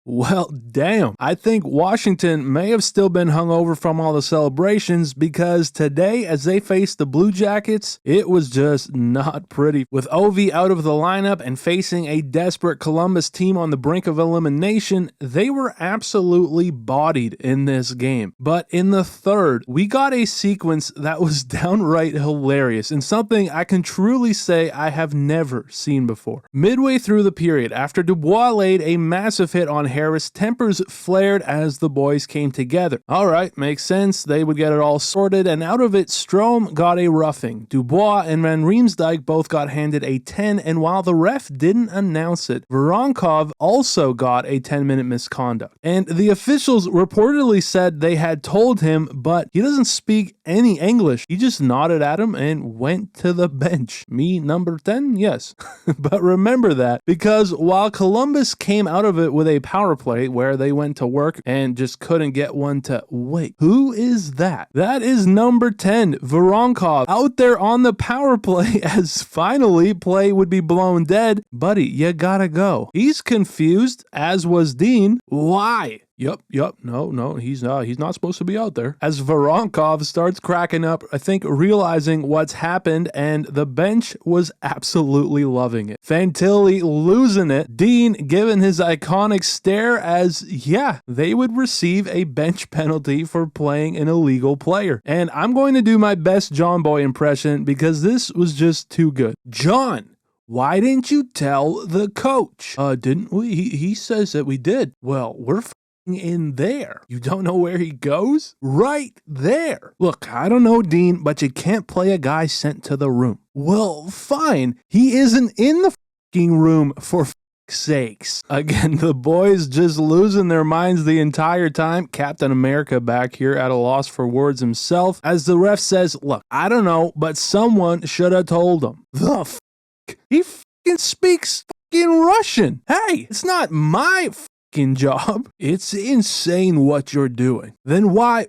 Well, damn. I think Washington may have still been hungover from all the celebrations because today, as they faced the Blue Jackets, it was just not pretty. With Ovi out of the lineup and facing a desperate Columbus team on the brink of elimination, they were absolutely bodied in this game. But in the third, we got a sequence that was downright hilarious and something I can truly say I have never seen before. Midway through the period, after Dubois laid a massive hit on Harris, tempers flared as the boys came together. Alright, makes sense, they would get it all sorted, and out of it, Strome got a roughing. Dubois and Van Riemsdyk both got handed a 10, and while the ref didn't announce it, Voronkov also got a 10-minute misconduct. And the officials reportedly said they had told him, but he doesn't speak any English. He just nodded at him and went to the bench. Me, number 10? Yes. But remember that, because while Columbus came out of it with a power play where they went to work and just couldn't get one to wait. Who is that? That is number 10, Voronkov, out there on the power play as finally play would be blown dead. Buddy, you gotta go. He's confused, as was Dean. Why? Yep, no, he's not supposed to be out there. As Voronkov starts cracking up, I think realizing what's happened, and the bench was absolutely loving it. Fantilli losing it, Dean giving his iconic stare as, yeah, they would receive a bench penalty for playing an illegal player. And I'm going to do my best John Boy impression because this was just too good. John, why didn't you tell the coach? Didn't we? He says that we did. Well, we're in there. You don't know where he goes? Right there. Look, I don't know, Dean, but you can't play a guy sent to the room. Well, fine. He isn't in the fucking room, for sakes. Again, the boys just losing their minds the entire time. Captain America back here at a loss for words himself as the ref says, look, I don't know, but someone should have told him. The f***? He fucking speaks fucking Russian. Hey, it's not my job. It's insane what you're doing. Then why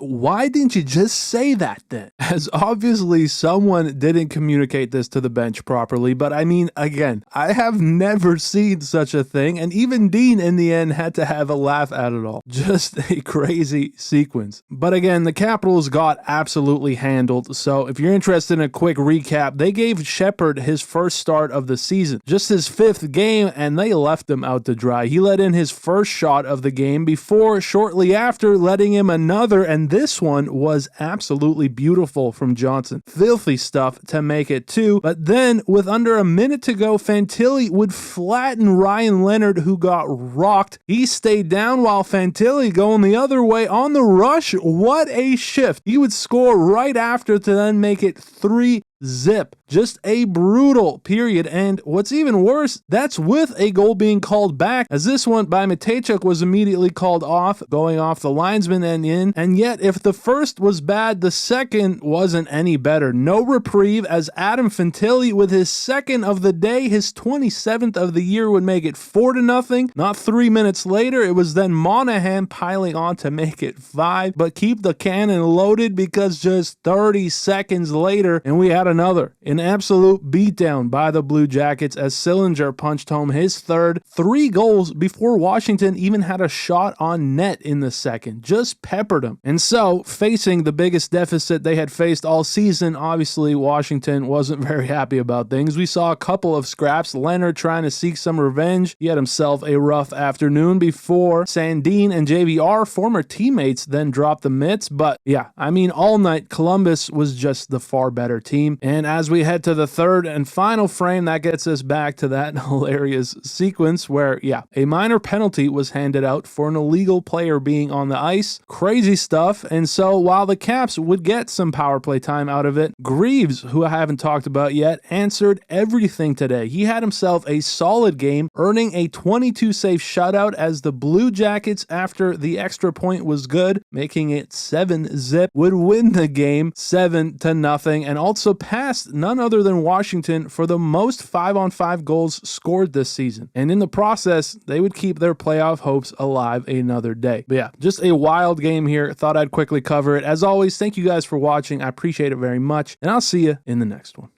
didn't you just say that then? As obviously someone didn't communicate this to the bench properly, but I mean, again, I have never seen such a thing, and even Dean in the end had to have a laugh at it all. Just a crazy sequence. But again, the Capitals got absolutely handled, so if you're interested in a quick recap, they gave Shepard his first start of the season, just his 5th game, and they left him out to dry. He let in his first shot of the game before shortly after letting him another, and this one was absolutely beautiful from Johnson. Filthy stuff to make it 2, but then with under a minute to go, Fantilli would flatten Ryan Leonard, who got rocked. He stayed down while Fantilli going the other way on the rush. What a shift. He would score right after to then make it 3-0. Just a brutal period, and what's even worse, that's with a goal being called back, as this one by Matejchuk was immediately called off, going off the linesman and in, and yet if the first was bad, the second wasn't any better. No reprieve, as Adam Fantilli with his second of the day, his 27th of the year, would make it 4-0. Not 3 minutes later, it was then Monahan piling on to make it 5, but keep the cannon loaded because just 30 seconds later, and we had an absolute beatdown by the Blue Jackets as Sillinger punched home his third. 3 goals before Washington even had a shot on net in the second. Just peppered them. And so, facing the biggest deficit they had faced all season, obviously Washington wasn't very happy about things. We saw a couple of scraps. Leonard trying to seek some revenge. He had himself a rough afternoon before Sandin and JVR, former teammates, then dropped the mitts. But yeah, I mean, all night Columbus was just the far better team. And as we head to the third and final frame, that gets us back to that hilarious sequence where, yeah, a minor penalty was handed out for an illegal player being on the ice. Crazy stuff. And so while the Caps would get some power play time out of it, Greaves, who I haven't talked about yet, answered everything today. He had himself a solid game, earning a 22-save shutout as the Blue Jackets, after the extra point was good, making it 7-0, would win the game 7-0, and also passed none other than Washington for the most 5-on-5 goals scored this season. And in the process, they would keep their playoff hopes alive another day. But yeah, just a wild game here. Thought I'd quickly cover it. As always, thank you guys for watching. I appreciate it very much, and I'll see you in the next one.